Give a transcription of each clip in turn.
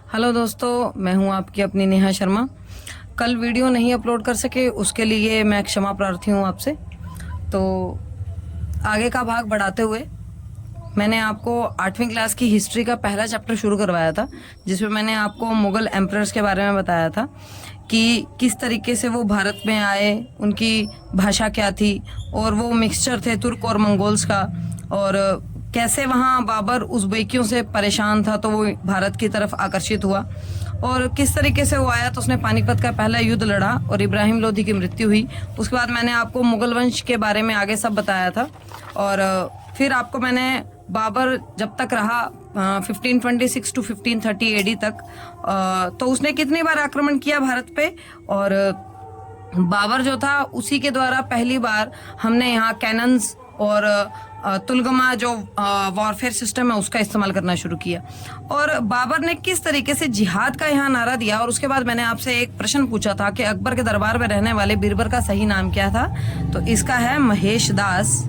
Hello दोस्तों, मैं हूं आपकी अपनी नेहा शर्मा। कल वीडियो नहीं अपलोड कर सके, उसके लिए मैं क्षमा प्रार्थी हूं आपसे। तो आगे का भाग बढ़ाते हुए मैंने आपको 8वीं क्लास की हिस्ट्री का पहला चैप्टर शुरू करवाया था, जिसमें मैंने आपको मुगल एम्परर्स के बारे में बताया था कि किस तरीके से वो भारत में आए, उनकी भाषा क्या थी, और वो मिक्सचर थे तुर्क और मंगोल्स का, और कैसे वहाँ बाबर उज़्बेकियों से परेशान था तो वो भारत की तरफ आकर्षित हुआ, और किस तरीके से वो आया तो उसने पानीपत का पहला युद्ध लड़ा और इब्राहिम लोधी की मृत्यु हुई। उसके बाद मैंने आपको मुगल वंश के बारे में आगे सब बताया था, और फिर आपको मैंने बाबर जब तक रहा 1526 टू 1530 एडी तक, तो उसने कितनी बार आक्रमण किया भारत पे, और बाबर जो था उसी के द्वारा पहली बार हमने यहाँ कैनन्स और तुलगमा जो वॉरफेयर सिस्टम है उसका इस्तेमाल करना शुरू किया। और बाबर ने किस तरीके से जिहाद का यहाँ नारा दिया, और उसके बाद मैंने आपसे एक प्रश्न पूछा था कि अकबर के दरबार में रहने वाले बीरबल का सही नाम क्या था, तो इसका है महेश दास।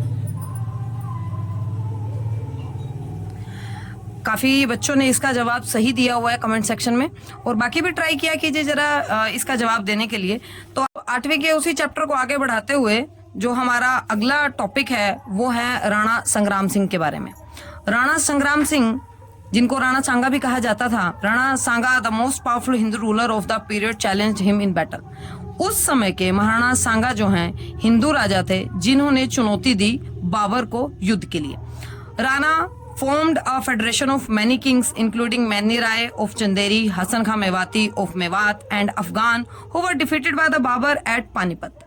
काफी बच्चों ने इसका जवाब सही दिया हुआ है कमेंट सेक्शन में, और बाकी भी ट्राई किया कीजिए जरा इसका जवाब देने के लिए। तो 8वीं के उसी चैप्टर को आगे बढ़ाते हुए जो हमारा अगला टॉपिक है वो है राणा संग्राम सिंह के बारे में। राणा संग्राम सिंह, जिनको राणा सांगा भी कहा जाता था, Rana Sanga the most powerful Hindu ruler of the period challenged him in battle. उस समय के महाराणा सांगा जो हैं हिंदू राजा थे जिन्होंने चुनौती दी बाबर को युद्ध के लिए। Rana formed a federation of many kings including Mani Rai of Chanderi, Hasan Khan Mewati of Mewat and Afghan who were defeated by the Babur at Panipat।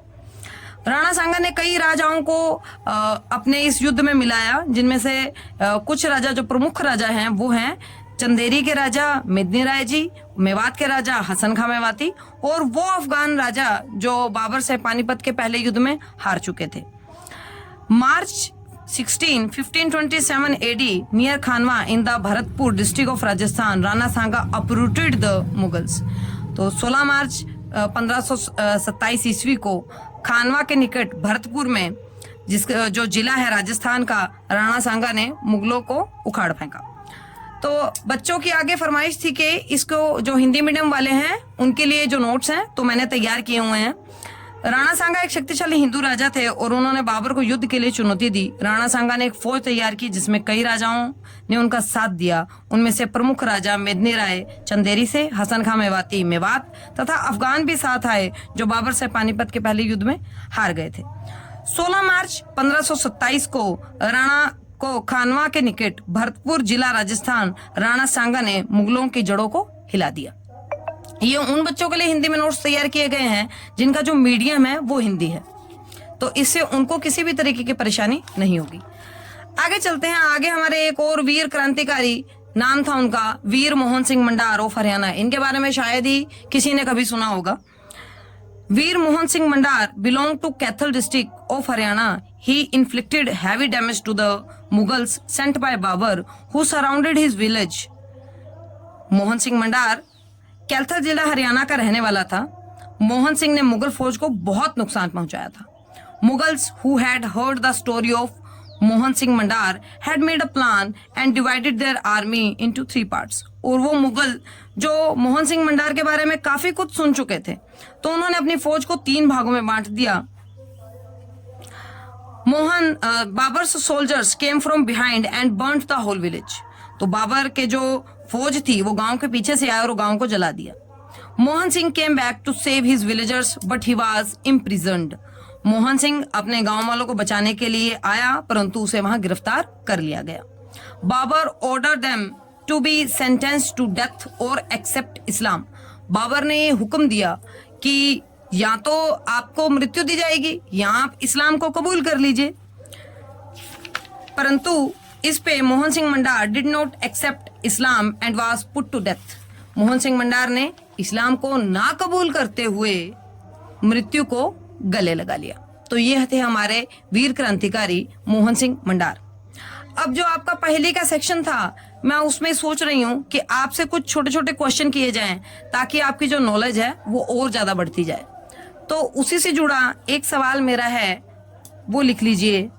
Rana सांगा ने कई राजाओं को अपने इस युद्ध में मिलाया, जिनमें से कुछ राजा जो प्रमुख राजा हैं वो हैं चंदेरी के राजा मेदिनी राय जी, मेवात के राजा हसन खां मेवाती, और वो अफगान राजा जो बाबर से पानीपत के पहले युद्ध में हार चुके थे। मार्च 1527 AD near Khanwa in the Bharatpur district of Rajasthan, Rana Sanga uprooted the Mughals। तो 16 मार्च 1527 ईस्वी को खानवा के निकट भरतपुर में, जो जिला है राजस्थान का, राणा सांगा ने मुगलों को उखाड़ फेंका। तो बच्चों की आगे फरमाइश थी कि इसको जो हिंदी मीडियम वाले हैं उनके लिए जो नोट्स हैं तो मैंने तैयार किए हुए हैं। राणा सांगा एक शक्तिशाली हिंदू राजा थे और उन्होंने बाबर को युद्ध के लिए चुनौती दी। राणा सांगा ने एक फौज तैयार की जिसमें कई राजाओं ने उनका साथ दिया। उनमें से प्रमुख राजा मेदिनी राय चंदेरी से, हसन खां मेवाती मेवात तथा अफगान भी साथ आए जो बाबर से पानीपत के पहले युद्ध में हार गए थे। 16 मार्च 1527 को राणा को खानवा के निकट भरतपुर जिला राजस्थान, राणा सांगा ने मुगलों की जड़ों को हिला दिया। ये उन बच्चों के लिए हिंदी में नोट्स तैयार किए गए हैं जिनका जो मीडियम है वो हिंदी है, तो इससे उनको किसी भी तरीके की परेशानी नहीं होगी। आगे चलते हैं। आगे हमारे एक और वीर क्रांतिकारी, नाम था उनका वीर मोहन सिंह मंडार ऑफ हरियाणा। इनके बारे में शायद ही किसी ने कभी सुना होगा। Veer Mohan Singh Mandar belong to Kaithal district of Haryana. He inflicted heavy damage to the Mughals sent by Babar who surrounded his village. Mohan Singh Mandar Kaithal जिला हरियाणा का रहने वाला था। मोहन सिंह ने मुगल फौज को बहुत नुकसान पहुंचाया था। Mughals who had heard the story of Mohan Singh Mandar had made a plan and divided there army into 3 parts. और वो मुगल जो मोहन सिंह मंडार के बारे में काफी कुछ सुन चुके थे तो उन्होंने अपनी फौज को 3 भागों में बांट दिया। Babur's soldiers came from behind and burnt the whole village. तो बाबर के जो फौज थी वो गांव के पीछे से आया और गांव को जला दिया। Mohan Singh came back to save his villagers but he was imprisoned. Mohan Singh अपने गांव वालों को बचाने के लिए आया परंतु उसे वहां गिरफ्तार कर लिया गया। Babur order them to be sentenced to death और एक्सेप्ट इस्लाम। बाबर ने हुक्म दिया कि या तो आपको मृत्यु दी जाएगी या आप इस्लाम को कबूल कर लीजिए, परंतु इस पे Mohan Singh Mandar did not accept Islam and was put to death. Mohan Singh Mandar ने इस्लाम को ना कबूल करते हुए मृत्यु को गले लगा लिया। तो ये थे हमारे वीर क्रांतिकारी मोहन सिंह मंडार। अब जो आपका पहले का सेक्शन था मैं उसमें सोच रही हूँ कि आपसे कुछ छोटे छोटे क्वेश्चन किए जाएं ताकि आपकी जो नॉलेज है वो और ज्यादा बढ़ती जाए। तो उसी से जुड़ा एक सवाल मेरा है, वो लिख लीजिए।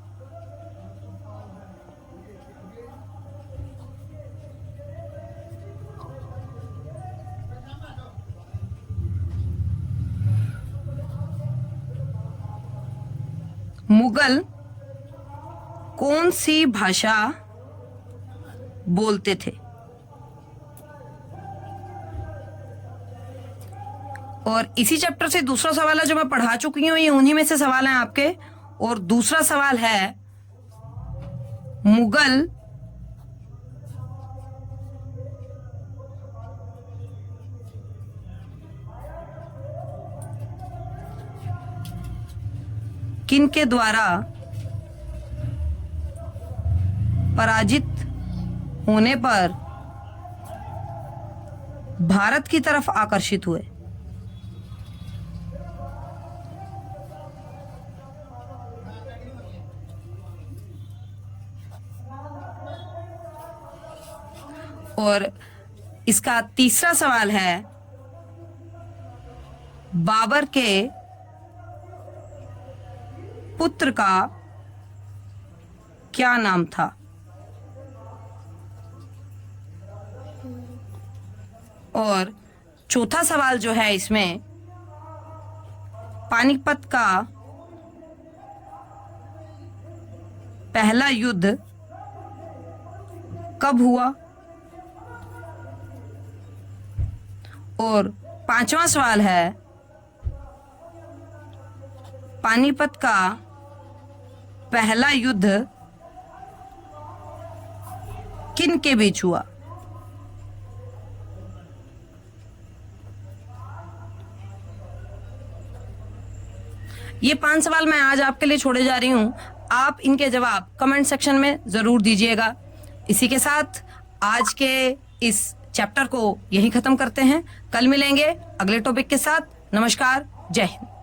मुगल कौन सी भाषा बोलते थे? और इसी चैप्टर से दूसरा सवाल है जो मैं पढ़ा चुकी हूं, ये उन्हीं में से सवाल हैं आपके। और दूसरा सवाल है, मुगल किन के द्वारा पराजित होने पर भारत की तरफ आकर्षित हुए? और इसका तीसरा सवाल है, बाबर के पुत्र का क्या नाम था? और चौथा सवाल जो है इसमें, पानीपत का पहला युद्ध कब हुआ? और पांचवा सवाल है, पानीपत का पहला युद्ध किन के बीच हुआ? ये 5 सवाल मैं आज आपके लिए छोड़े जा रही हूं। आप इनके जवाब कमेंट सेक्शन में जरूर दीजिएगा। इसी के साथ आज के इस चैप्टर को यहीं खत्म करते हैं। कल मिलेंगे अगले टॉपिक के साथ। नमस्कार, जय हिंद।